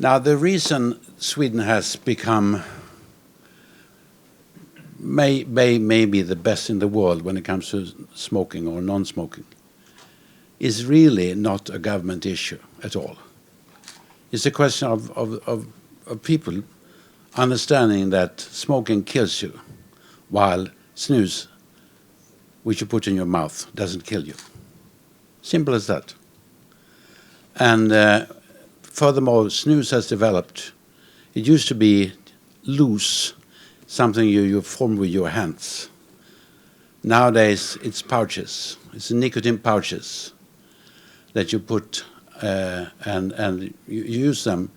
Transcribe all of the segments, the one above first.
Now, the reason Sweden has become maybe the best in the world when it comes to smoking or non-smoking is really not a government issue at all. It's a question of people understanding that smoking kills you, while snus, which you put in your mouth, doesn't kill you. Simple as that. And furthermore, snus has developed. It used to be loose, something you form with your hands. Nowadays, it's pouches. It's nicotine pouches that you put and you use them,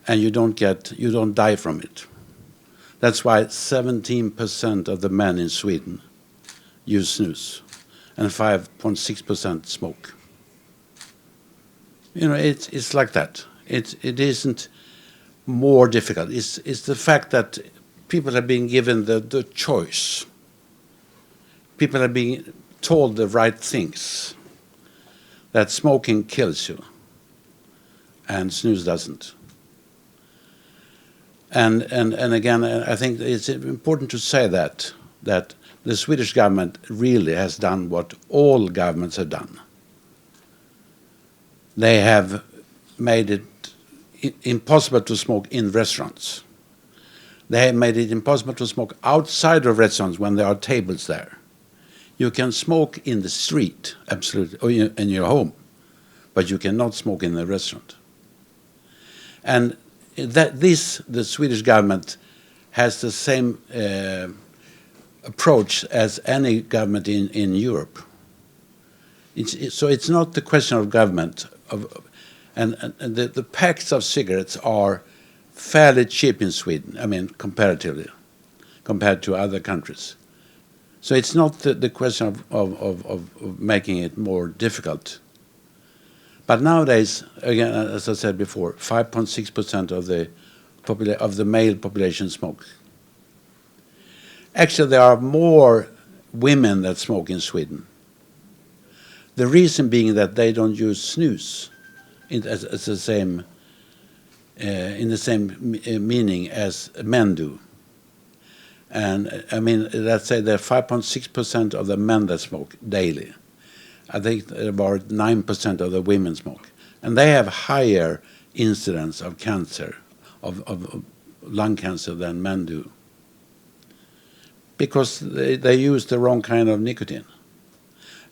and you don't die from it. That's why 17% of the men in Sweden use snus, and 5.6% smoke. You know, it's like that. It isn't more difficult. It's the fact that people have been given the choice. People are being told the right things. That smoking kills you, and snus doesn't. And again, I think it's important to say that the Swedish government really has done what all governments have done. They have made it impossible to smoke in restaurants. They have made it impossible to smoke outside of restaurants when there are tables there. You can smoke in the street, absolutely, or in your home, but you cannot smoke in a restaurant. And the Swedish government has the same approach as any government in Europe. So it's not the question of government. And the packs of cigarettes are fairly cheap in Sweden, I mean, comparatively, compared to other countries. So it's not the question of making it more difficult. But nowadays, again, as I said before, 5.6% of the male population smoke. Actually, there are more women that smoke in Sweden. The reason being that they don't use snus in the same meaning as men do. And I mean, let's say there are 5.6% of the men that smoke daily. I think about 9% of the women smoke. And they have higher incidence of cancer, of lung cancer than men do. Because they use the wrong kind of nicotine.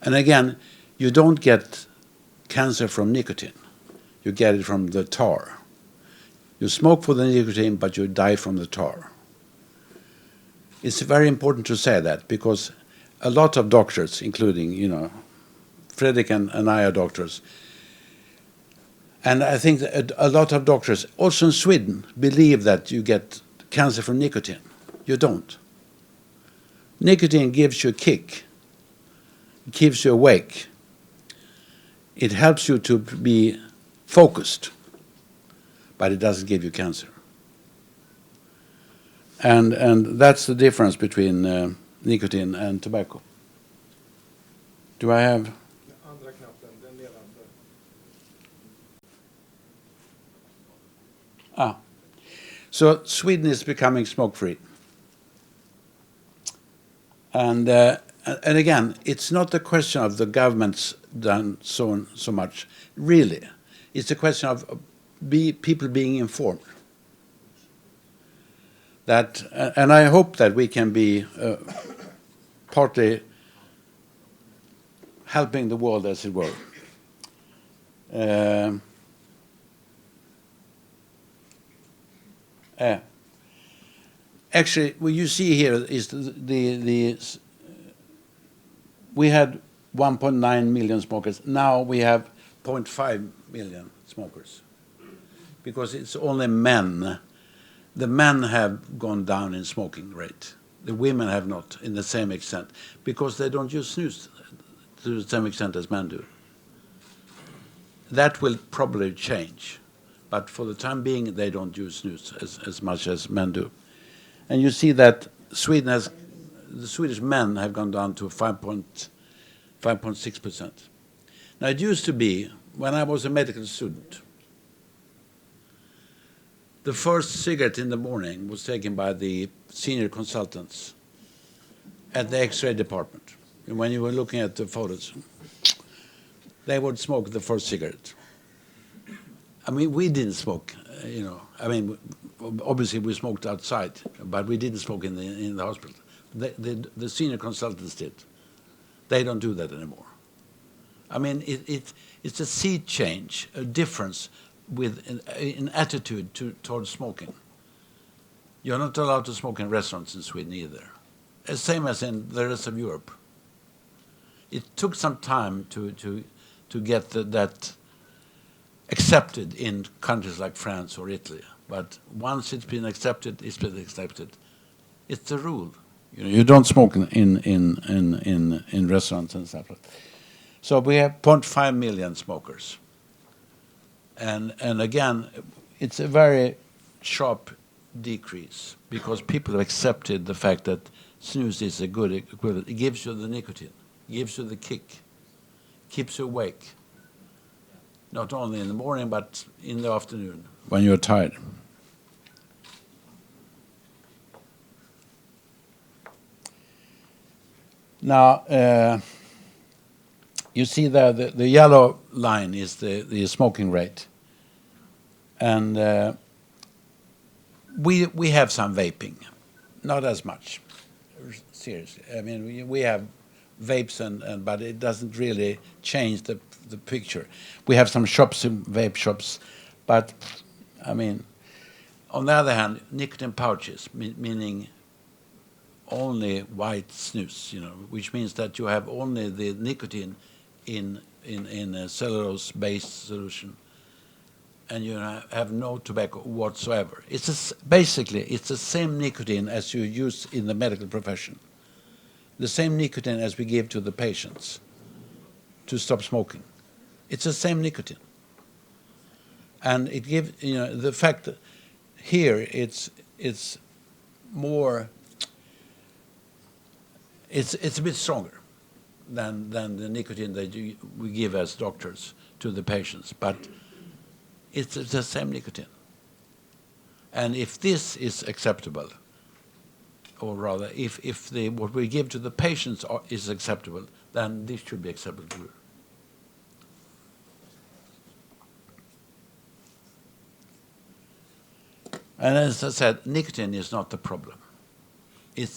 And again, you don't get cancer from nicotine. You get it from the tar. You smoke for the nicotine, but you die from the tar. It's very important to say that, because a lot of doctors, including, Fredrik and I are doctors, and I think that a lot of doctors, also in Sweden, believe that you get cancer from nicotine. You don't. Nicotine gives you a kick. It keeps you awake. It helps you to be focused, but it doesn't give you cancer. And that's the difference between nicotine and tobacco. Do I have? Andra knappen, den nedanför. So Sweden is becoming smoke-free. And again, it's not a question of the government's done so much. Really, it's a question of people being informed. And I hope that we can be partly helping the world, as it were. Actually, what you see here is we had 1.9 million smokers. Now we have 0.5 million smokers, because it's only men. The men have gone down in smoking rate. The women have not in the same extent, because they don't use snus to the same extent as men do. That will probably change, but for the time being, they don't use snus as much as men do. And you see that the Swedish men have gone down to 5.6%. Now, it used to be, when I was a medical student, The first cigarette in the morning was taken by the senior consultants at the X-ray department. And when you were looking at the photos, they would smoke the first cigarette. I mean, we didn't smoke, I mean, obviously we smoked outside, but we didn't smoke in the hospital. The senior consultants did. They don't do that anymore. I mean, it's a sea change, a difference with an attitude towards smoking. You're not allowed to smoke in restaurants in Sweden either. The same as in the rest of Europe. It took some time to get that accepted in countries like France or Italy. But once it's been accepted, it's been accepted. It's the rule. You don't smoke in restaurants and stuff like that. So we have 0.5 million smokers. And again, it's a very sharp decrease because people have accepted the fact that snus is a good equivalent. It gives you the nicotine, gives you the kick, keeps you awake. Not only in the morning, but in the afternoon when you're tired. Now, you see there the yellow line is the smoking rate. And we have some vaping, not as much, seriously. I mean, we have vapes, but it doesn't really change the picture. We have some shops, vape shops, but I mean, on the other hand, nicotine pouches, meaning only white snus, which means that you have only the nicotine in a cellulose-based solution, and you have no tobacco whatsoever. Basically, it's the same nicotine as you use in the medical profession, the same nicotine as we give to the patients to stop smoking. It's the same nicotine. And it gives, the fact that here it's more, it's a bit stronger than the nicotine that we give as doctors to the patients, but it's the same nicotine. And if this is acceptable, or rather, if what we give to the patients is acceptable, then this should be acceptable too. And as I said, nicotine is not the problem. It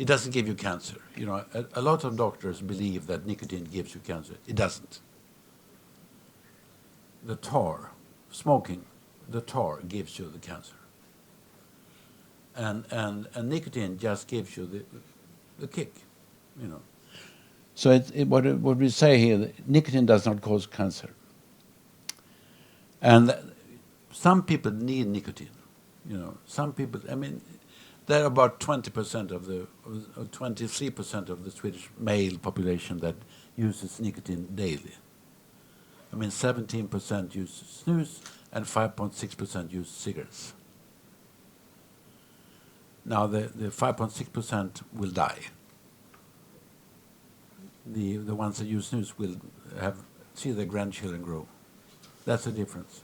doesn't give you cancer. A lot of doctors believe that nicotine gives you cancer. It doesn't. The tar, smoking, the tar gives you the cancer. And nicotine just gives you the kick, So what we say here, nicotine does not cause cancer. And some people need nicotine, Some people, I mean, there are about 20% of the, or 23% of the Swedish male population that uses nicotine daily. I mean, 17% use snus and 5.6% use cigarettes. Now, the 5.6% will die. The ones that use snus will see their grandchildren grow. That's the difference.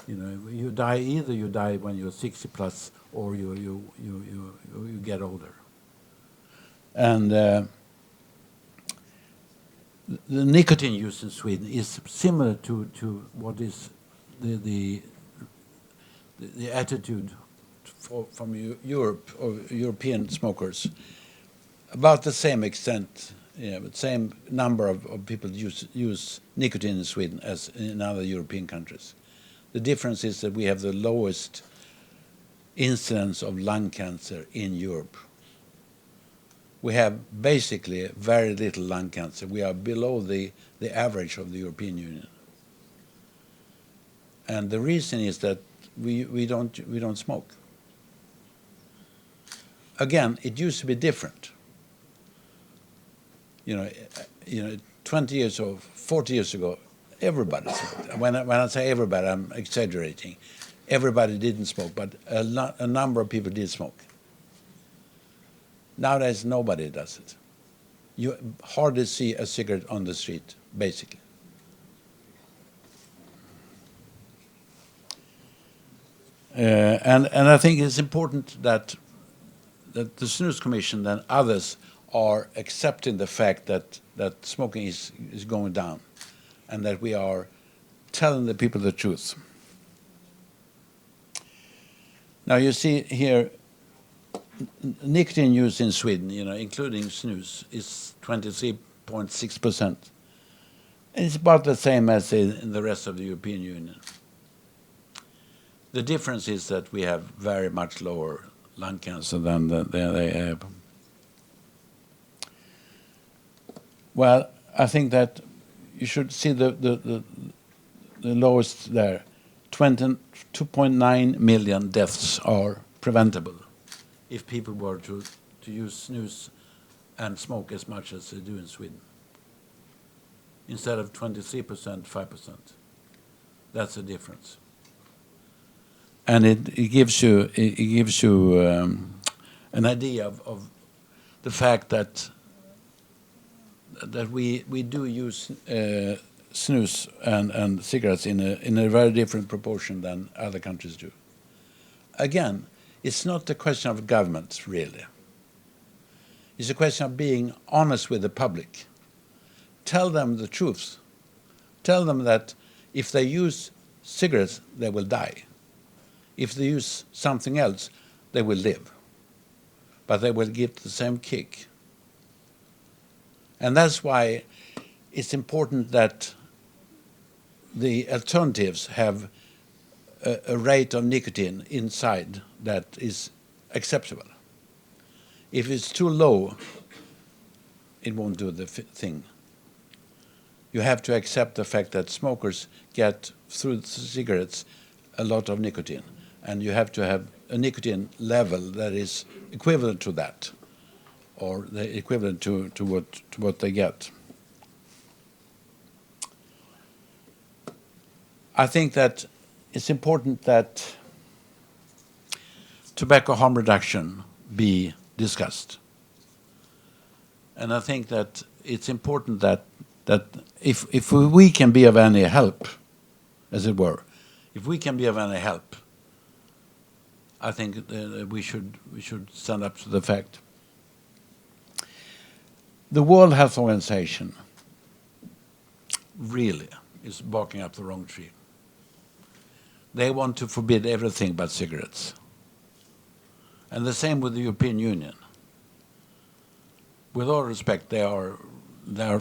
You die, either you die when you're 60 plus, or you get older. And the nicotine use in Sweden is similar to what is the attitude from Europe or European smokers. About the same extent, the same number of people use nicotine in Sweden as in other European countries. The difference is that we have the lowest incidence of lung cancer in Europe. We have basically very little lung cancer. We are below the average of the European Union. And the reason is that we don't smoke. Again, it used to be different. 20 years or 40 years ago, everybody smoked. When I say everybody, I'm exaggerating. Everybody didn't smoke, but a number of people did smoke. Nowadays, nobody does it. You hardly see a cigarette on the street, basically. And I think it's important that the Snus Commission and others are accepting the fact that smoking is going down, and that we are telling the people the truth. Now you see here, nicotine use in Sweden, including snus, is 23.6%. It's about the same as in the rest of the European Union. The difference is that we have very much lower lung cancer than they have. Well, I think that you should see the lowest there. 2.9 million deaths are preventable if people were to use snus and smoke as much as they do in Sweden. Instead of 23%, 5%. That's the difference. And it gives you an idea of the fact that we do use snus and cigarettes in a very different proportion than other countries do. Again, it's not a question of government, really. It's a question of being honest with the public. Tell them the truth. Tell them that if they use cigarettes, they will die. If they use something else, they will live. But they will get the same kick. And that's why it's important that the alternatives have a rate of nicotine inside that is acceptable. If it's too low, it won't do the thing. You have to accept the fact that smokers get, through cigarettes, a lot of nicotine. And you have to have a nicotine level that is equivalent to that, or the equivalent to what they get. I think that it's important that tobacco harm reduction be discussed. And I think that it's important that if we can be of any help, as it were, if we can be of any help, I think we should stand up to the fact. The World Health Organization really is barking up the wrong tree. They want to forbid everything but cigarettes. And the same with the European Union. With all respect, they are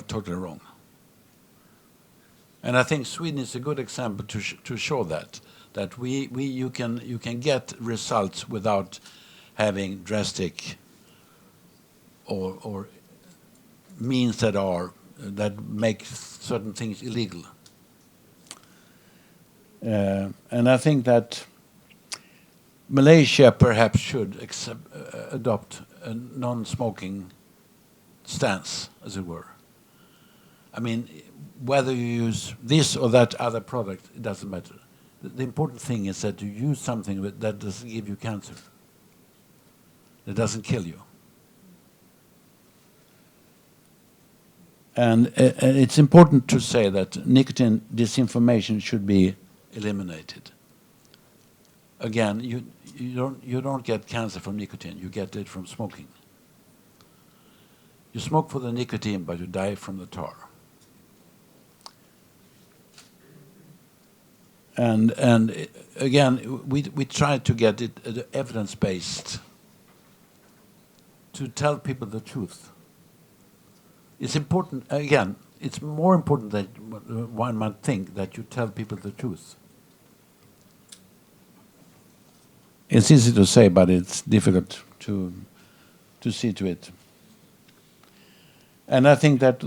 totally wrong. And I think Sweden is a good example to show that you can get results without having drastic or means that make certain things illegal. And I think that Malaysia perhaps should adopt a non-smoking stance, as it were. I mean, whether you use this or that other product, it doesn't matter. The important thing is that you use something that doesn't give you cancer, that doesn't kill you. And it's important to say that nicotine disinformation should be eliminated. Again, you don't get cancer from nicotine, you get it from smoking. You smoke for the nicotine, but you die from the tar. And again, we try to get it evidence-based, to tell people the truth. It's important, again, it's more important than one might think that you tell people the truth. It's easy to say, but it's difficult to see to it. And I think that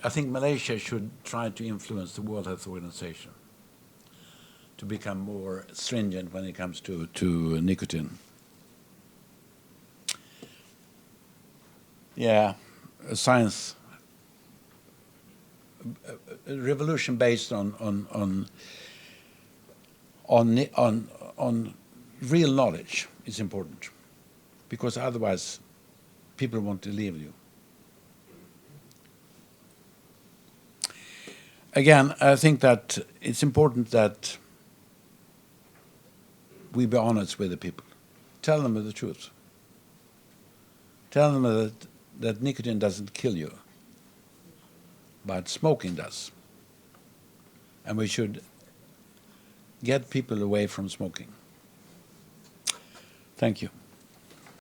I think Malaysia should try to influence the World Health Organization to become more stringent when it comes to nicotine. Yeah, science, a revolution based on real knowledge is important, because otherwise people won't believe you. Again, I think that it's important that we be honest with the people. Tell them the truth. Tell them that nicotine doesn't kill you, but smoking does. And we should get people away from smoking. Thank you.